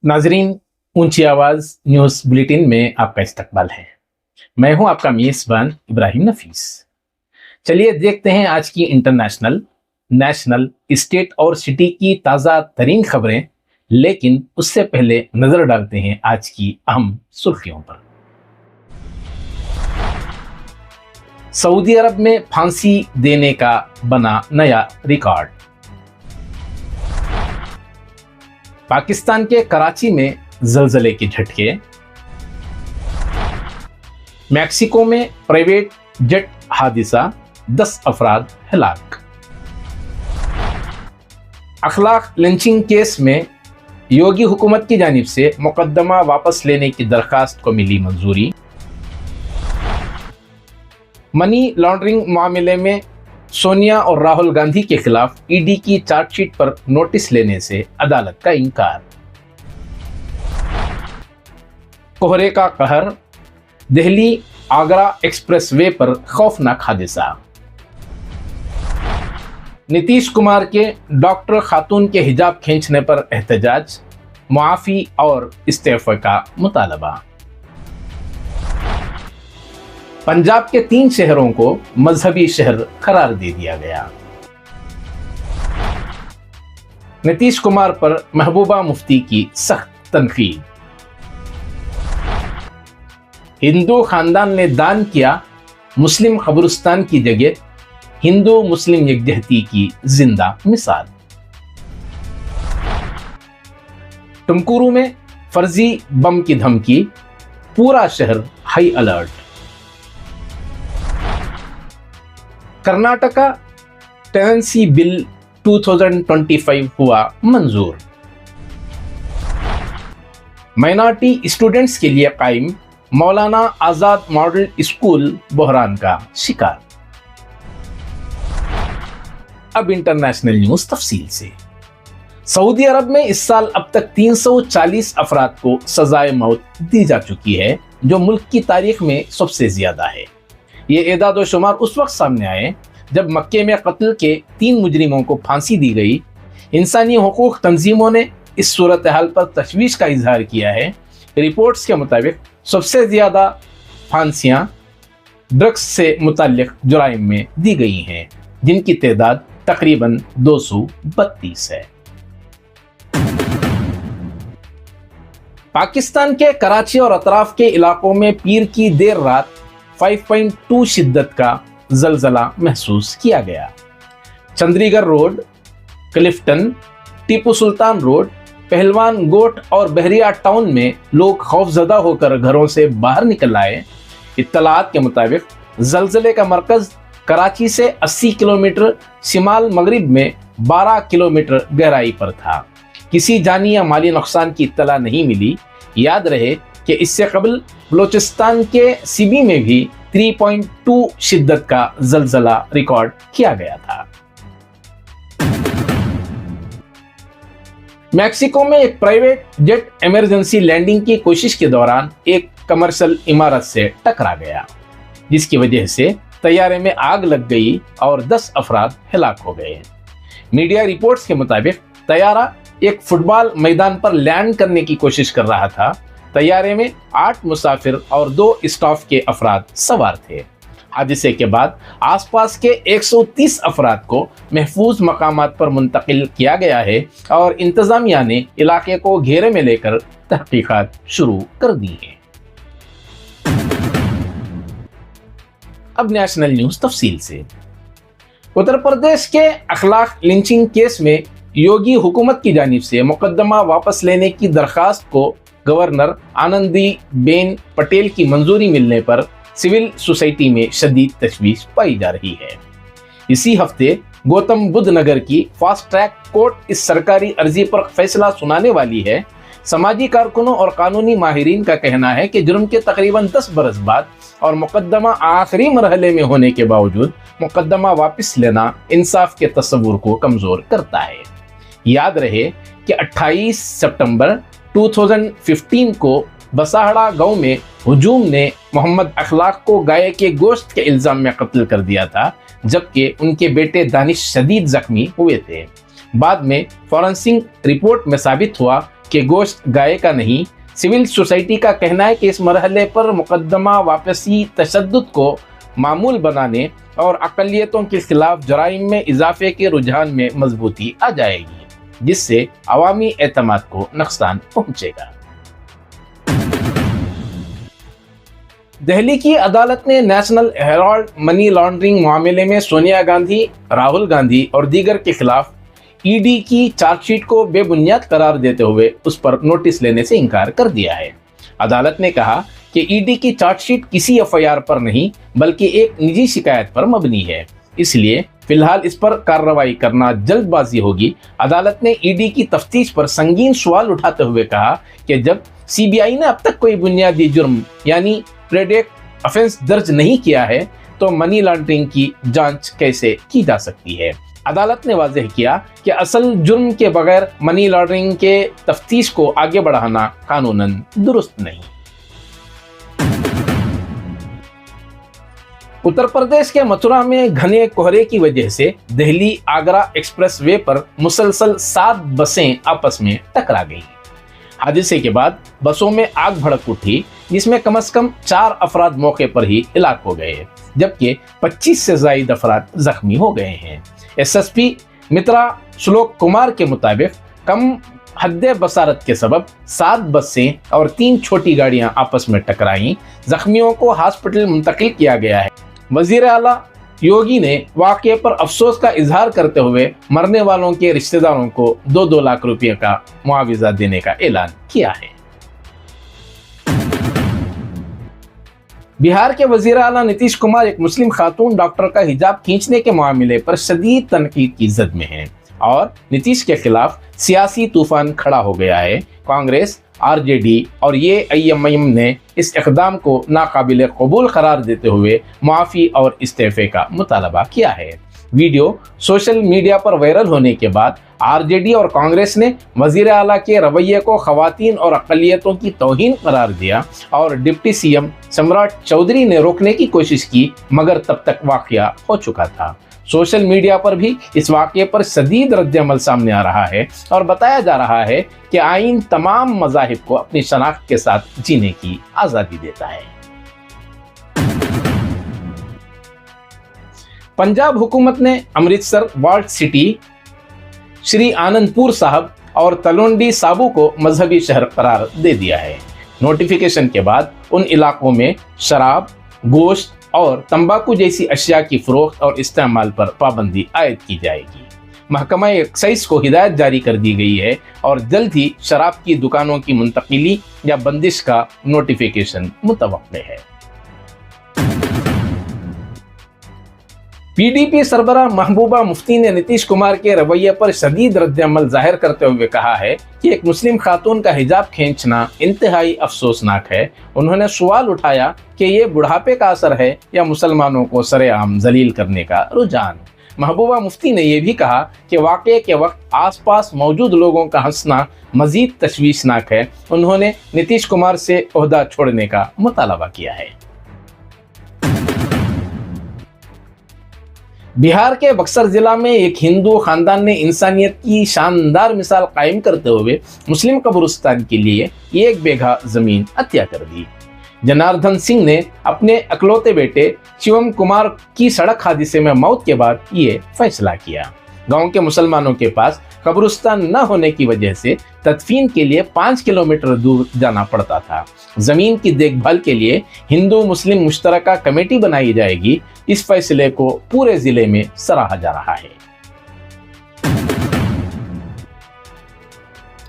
नाजरीन, ऊंची आवाज न्यूज बुलेटिन में आपका इस्तकबाल है। मैं हूं आपका मेजबान इब्राहिम नफीस। चलिए देखते हैं आज की इंटरनेशनल, नेशनल, स्टेट और सिटी की ताज़ा तरीन खबरें, लेकिन उससे पहले नजर डालते हैं आज की अहम सुर्खियों पर। सऊदी अरब में फांसी देने का बना नया रिकॉर्ड। पाकिस्तान के कराची में ज़लज़ले के झटके। मैक्सिको में प्राइवेट जेट हादसा, 10 अफराद हलाक। अखलाक लिंचिंग केस में योगी हुकूमत की जानिब से मुकदमा वापस लेने की दरखास्त को मिली मंजूरी। मनी लॉन्ड्रिंग मामले में सोनिया और राहुल गांधी के खिलाफ ईडी की चार्जशीट पर नोटिस लेने से अदालत का इनकार। कोहरे का कहर, दिल्ली आगरा एक्सप्रेसवे पर खौफनाक हादसा। नीतीश कुमार के डॉक्टर खातून के हिजाब खींचने पर एहतजाज, मुआफी और इस्तीफे का मुतालबा। पंजाब के 3 शहरों को मजहबी शहर करार दे दिया गया। नीतीश कुमार पर महबूबा मुफ्ती की सख्त तनकीद। हिंदू खानदान ने दान किया मुस्लिम कब्रिस्तान की जगह, हिंदू मुस्लिम यकजहती की जिंदा मिसाल। टुमकुरू में फर्जी बम की धमकी, पूरा शहर high alert. Karnataka tenancy bill 2025 हुआ मंजूर। माइनॉरिटी स्टूडेंट्स के लिए कायम मौलाना आजाद मॉडल स्कूल बहरान का शिकार। अब इंटरनेशनल न्यूज तफसील से। सऊदी अरब में इस साल अब तक 340 अफराद को सजाए मौत दी जा चुकी है, जो मुल्क की तारीख में सबसे ज्यादा है। ये एदाद व शुमार उस वक्त सामने आए जब मक्के में कत्ल के 3 मुजरिमों को फांसी दी गई। इंसानी हुकूक तंजीमों ने इस सूरत हाल पर तशवीश का इजहार किया है। रिपोर्ट्स के मुताबिक सबसे ज़्यादा फांसियाँ ड्रग्स से मुतल्लिक जुराइम में दी गई हैं, जिनकी तादाद तकरीबन 232 है। पाकिस्तान के कराची और अतराफ के इलाकों में पीर की देर रात 5.2 शिद्दत का ज़लज़ला महसूस किया गया। चंद्रीगढ़ रोड, क्लिफ्टन, टीपू सुल्तान रोड, पहलवान गोट और बहरिया टाउन में लोग खौफजदा होकर घरों से बाहर निकल आए। इत्तलात के मुताबिक ज़लज़ले का मरकज़ कराची से 80 किलोमीटर शिमाल मगरिब में 12 किलोमीटर गहराई पर था। किसी जानी या माली नुकसान की इत्तला नहीं मिली। याद रहे कि इससे कबल बलोचिस्तान के सिबी में भी 3.2 शिद्दत का ज़लज़ला रिकॉर्ड किया गया था। मैक्सिको में एक प्राइवेट जेट इमरजेंसी लैंडिंग की कोशिश के दौरान एक कमर्शियल इमारत से टकरा गया, जिसकी वजह से तैयारे में आग लग गई और 10 अफराद हलाक हो गए। मीडिया रिपोर्ट्स के मुताबिक तैयारा एक फुटबॉल मैदान पर लैंड करने की कोशिश कर रहा था। तैयारे में 8 मुसाफिर और 2 स्टाफ के अफराद सवार थे। हादसे के बाद आसपास के 130 अफराद को महफूज मकामात पर मुंतकिल किया गया है और इंतजामिया ने इलाके को घेरे में लेकर तहकीकात शुरू कर दी है। अब नेशनल न्यूज तफसील से। उत्तर प्रदेश के अखलाक लिंचिंग केस में योगी हुकूमत की जानिब से मुकदमा वापस लेने की दरखास्त को गवर्नर आनंदी बेन पटेल की मंजूरी मिलने पर सिविल सोसाइटी में शदीद तशवीश पाई जा रही है। इसी हफ्ते गौतम बुद्ध नगर की फास्ट ट्रैक कोर्ट इस सरकारी अर्जी पर फैसला सुनाने वाली है। समाजी कारकुनों और कानूनी माहिरीन का कहना है कि जुर्म के तकरीबन 10 बरस बाद और मुकदमा आखिरी मरहले में होने के बावजूद मुकदमा वापस लेना इंसाफ के तस्वुर को कमज़ोर करता है। याद रहे कि 28 सितंबर 2015 को बसाहड़ा गांव में हुजूम ने मोहम्मद अखलाक को गाय के गोश्त के इल्ज़ाम में कत्ल कर दिया था, जबकि उनके बेटे दानिश शदीद जख्मी हुए थे। बाद में फॉरेंसिक रिपोर्ट में साबित हुआ कि गोश्त गाय का नहीं। सिविल सोसाइटी का कहना है कि इस मरहले पर मुकदमा वापसी तशद्दुद को मामूल बनाने और अक़लियतों के खिलाफ जराइम में इजाफे के रुझान में मजबूती आ जाएगी, जिससे अवामी एतमाद को नुकसान पहुंचेगा। दिल्ली की अदालत ने नेशनल हेराल्ड मनी लॉन्ड्रिंग मामले में सोनिया गांधी, राहुल गांधी और दीगर के खिलाफ ईडी की चार्जशीट को बेबुनियाद करार देते हुए उस पर नोटिस लेने से इनकार कर दिया है। अदालत ने कहा कि ईडी की चार्जशीट किसी एफआईआर पर नहीं बल्कि एक निजी शिकायत पर मबनी है, इसलिए फिलहाल इस पर कार्रवाई करना जल्दबाजी होगी। अदालत ने ईडी की तफ्तीश पर संगीन सवाल उठाते हुए कहा कि जब सीबीआई ने अब तक कोई बुनियादी जुर्म यानी प्रेडिकेट ऑफेंस दर्ज नहीं किया है तो मनी लॉन्ड्रिंग की जांच कैसे की जा सकती है। अदालत ने वाज़ेह किया कि असल जुर्म के बगैर मनी लॉन्ड्रिंग के तफ्तीश को आगे बढ़ाना कानूनन दुरुस्त नहीं। उत्तर प्रदेश के मथुरा में घने कोहरे की वजह से दिल्ली आगरा एक्सप्रेसवे पर मुसलसल 7 बसें आपस में टकरा गईं। हादसे के बाद बसों में आग भड़क उठी, जिसमें कम से कम 4 अफराद मौके पर ही हिलाक हो गए, जबकि 25 से ज़ायद अफराद जख्मी हो गए हैं। एसएसपी मित्रा श्लोक कुमार के मुताबिक कम हद्दे बसारत के सबब 7 बसें और 3 छोटी गाड़ियां आपस में टकराईं। जख्मियों को हॉस्पिटल मुंतकिल किया गया है। वजीर आला योगी ने वाक़ये पर अफसोस का इजहार करते हुए मरने वालों के रिश्तेदारों को 2-2 लाख रुपये का मुआवजा देने का ऐलान किया है। बिहार के वजीर आला नीतीश कुमार एक मुस्लिम खातून डॉक्टर का हिजाब खींचने के मामले पर शदीद तनकीद की जद में हैं और नीतीश के खिलाफ सियासी तूफान खड़ा हो गया है। कांग्रेस, आरजेडी और एआईएमआईएम ने इस इक़दाम को नाकाबिल कबूल करार देते हुए माफ़ी और इस्तीफ़े का मुतालबा किया है। वीडियो सोशल मीडिया पर वायरल होने के बाद आरजेडी और कांग्रेस ने वज़ीर आला के रवैये को ख़वातीन और अक़लियतों की तौहीन करार दिया और डिप्टी सीएम सम्राट चौधरी ने रोकने की कोशिश की, मगर तब तक वाक़या हो चुका था। सोशल मीडिया पर भी इस वाक़ये पर शदीद रद्द-ए-अमल सामने आ रहा है और बताया जा रहा है कि आइन तमाम मज़ाहिब को अपनी शनाख्त के साथ जीने की आज़ादी देता है। पंजाब हुकूमत ने अमृतसर, वाल्ट सिटी, श्री आनंदपुर साहब और तलवंडी साबू को मजहबी शहर करार दे दिया है। नोटिफिकेशन के बाद उन इलाकों में शराब, गोश्त और तंबाकू जैसी अशिया की फरोख्त और इस्तेमाल पर पाबंदी आयद की जाएगी। महकमा एक्साइज को हिदायत जारी कर दी गई है और जल्द ही शराब की दुकानों की मुंतकिली या बंदिश का नोटिफिकेशन मुतवक्के है। पीडीपी सरबराह महबूबा मुफ्ती ने नीतीश कुमार के रवैये पर शदीद रद्द-ए-अमल जाहिर करते हुए कहा है कि एक मुस्लिम खातून का हिजाब खींचना इंतहाई अफसोसनाक है। उन्होंने सवाल उठाया कि ये बुढ़ापे का असर है या मुसलमानों को सरेआम जलील करने का रुझान। महबूबा मुफ्ती ने यह भी कहा कि वाक़ये के वक्त आसपास मौजूद लोगों का हंसना मजीद तशवीशनाक है। उन्होंने नीतीश कुमार से ओहदा छोड़ने का मुतालबा किया है। बिहार के बक्सर जिला में एक हिंदू खानदान ने इंसानियत की शानदार मिसाल कायम करते हुए मुस्लिम कब्रिस्तान के लिए 1 बीघा जमीन अतिया कर दी। जनार्दन सिंह ने अपने अकलौते बेटे शिवम कुमार की सड़क हादसे में मौत के बाद ये फैसला किया। गांव के मुसलमानों के पास कब्रिस्तान न होने की वजह से तदफीन के लिए 5 किलोमीटर दूर जाना पड़ता था। जमीन की देखभाल के लिए हिंदू मुस्लिम मुश्तरका कमेटी बनाई जाएगी। इस फैसले को पूरे जिले में सराहा जा रहा है।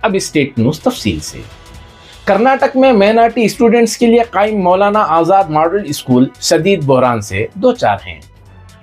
अब स्टेट न्यूज तफसील से। कर्नाटक में मैनार्टी स्टूडेंट्स के लिए कायम मौलाना आजाद मॉडल स्कूल शदीद बहरान से दो चार हैं।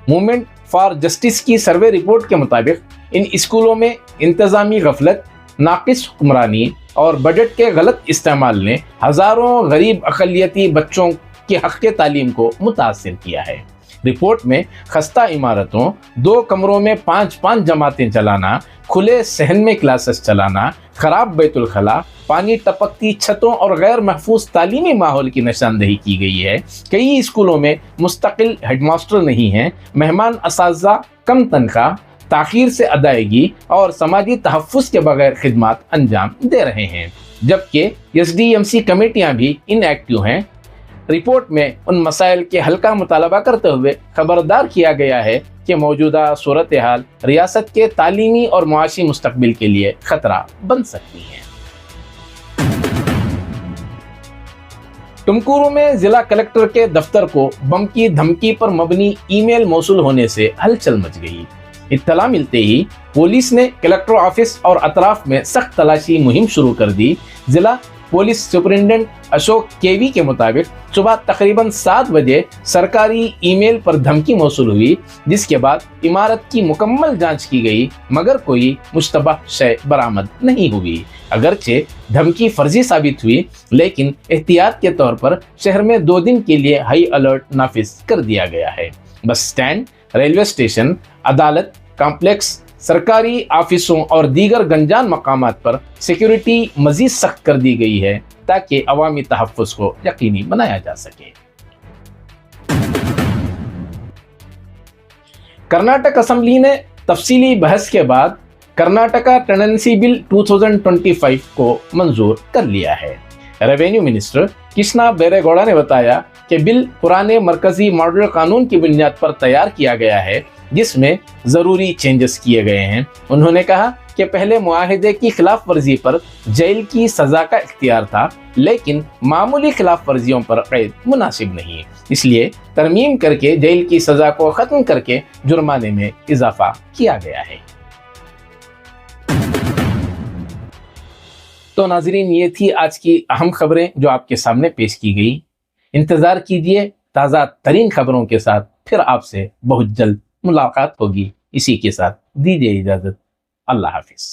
मूवमेंट फॉर जस्टिस की सर्वे रिपोर्ट के मुताबिक इन स्कूलों में इंतजामी गफलत, नाकिस हुक्मरानी और बजट के गलत इस्तेमाल ने हजारों गरीब अक़लियती बच्चों के हक़ तालीम को मुतासिर किया है। रिपोर्ट में खस्ता इमारतों, 2 कमरों में 5-5 जमातें चलाना, खुले सहन में क्लासेस चलाना, खराब बैतुल खला, पानी टपकती छतों और गैर महफूज तालीमी माहौल की निशानदेही की गई है। कई स्कूलों में मुस्तकिल हेडमास्टर नहीं हैं, मेहमान असातिज़ा कम तनख्वाह, تاخیر سے ادائیگی اور سماجی تحفظ کے بغیر خدمات انجام دے رہے ہیں، جبکہ ایس ڈی ایم سی کمیٹیاں بھی ان ایکٹیو ہیں۔ رپورٹ میں ان مسائل کے حل کا مطالبہ کرتے ہوئے خبردار کیا گیا ہے کہ موجودہ صورتحال ریاست کے تعلیمی اور معاشی مستقبل کے لیے خطرہ بن سکتی ہے۔ تمکورو میں ضلع کلکٹر کے دفتر کو بم کی دھمکی پر مبنی ای میل موصول ہونے سے ہلچل مچ گئی۔ اطلاع ملتے ہی پولیس نے کلکٹر آفس اور اطراف میں سخت تلاشی مہم شروع کر دی۔ ضلع پولیس سپرنٹینڈنٹ اشوک کیوی کے مطابق صبح تقریباً 7 بجے سرکاری ای میل پر دھمکی موصول ہوئی، جس کے بعد عمارت کی مکمل جانچ کی گئی مگر کوئی مشتبہ شے برآمد نہیں ہوئی۔ اگرچہ دھمکی فرضی ثابت ہوئی لیکن احتیاط کے طور پر شہر میں 2 دن کے لیے ہائی الرٹ نافذ کر دیا گیا ہے۔ بس اسٹینڈ، ریلوے اسٹیشن، عدالت کمپلیکس، سرکاری آفسوں اور دیگر گنجان مقامات پر سیکیورٹی مزید سخت کر دی گئی ہے تاکہ عوامی تحفظ کو یقینی بنایا جا سکے۔ کرناٹک اسمبلی نے تفصیلی بحث کے بعد کرناٹکا ٹیننسی بل 2025 کو منظور کر لیا ہے۔ ریونیو منسٹر کرشنا بیرے گوڑا نے بتایا کہ بل پرانے مرکزی ماڈل قانون کی بنیاد پر تیار کیا گیا ہے جس میں ضروری چینجز کیے گئے ہیں۔ انہوں نے کہا کہ پہلے معاہدے کی خلاف ورزی پر جیل کی سزا کا اختیار تھا لیکن معمولی خلاف ورزیوں پر قید مناسب نہیں، اس لیے ترمیم کر کے جیل کی سزا کو ختم کر کے جرمانے میں اضافہ کیا گیا ہے۔ تو ناظرین، یہ تھی آج کی اہم خبریں جو آپ کے سامنے پیش کی گئی۔ انتظار کیجئے تازہ ترین خبروں کے ساتھ، پھر آپ سے بہت جلد ملاقات ہوگی۔ اسی کے ساتھ دیجیے اجازت، اللہ حافظ۔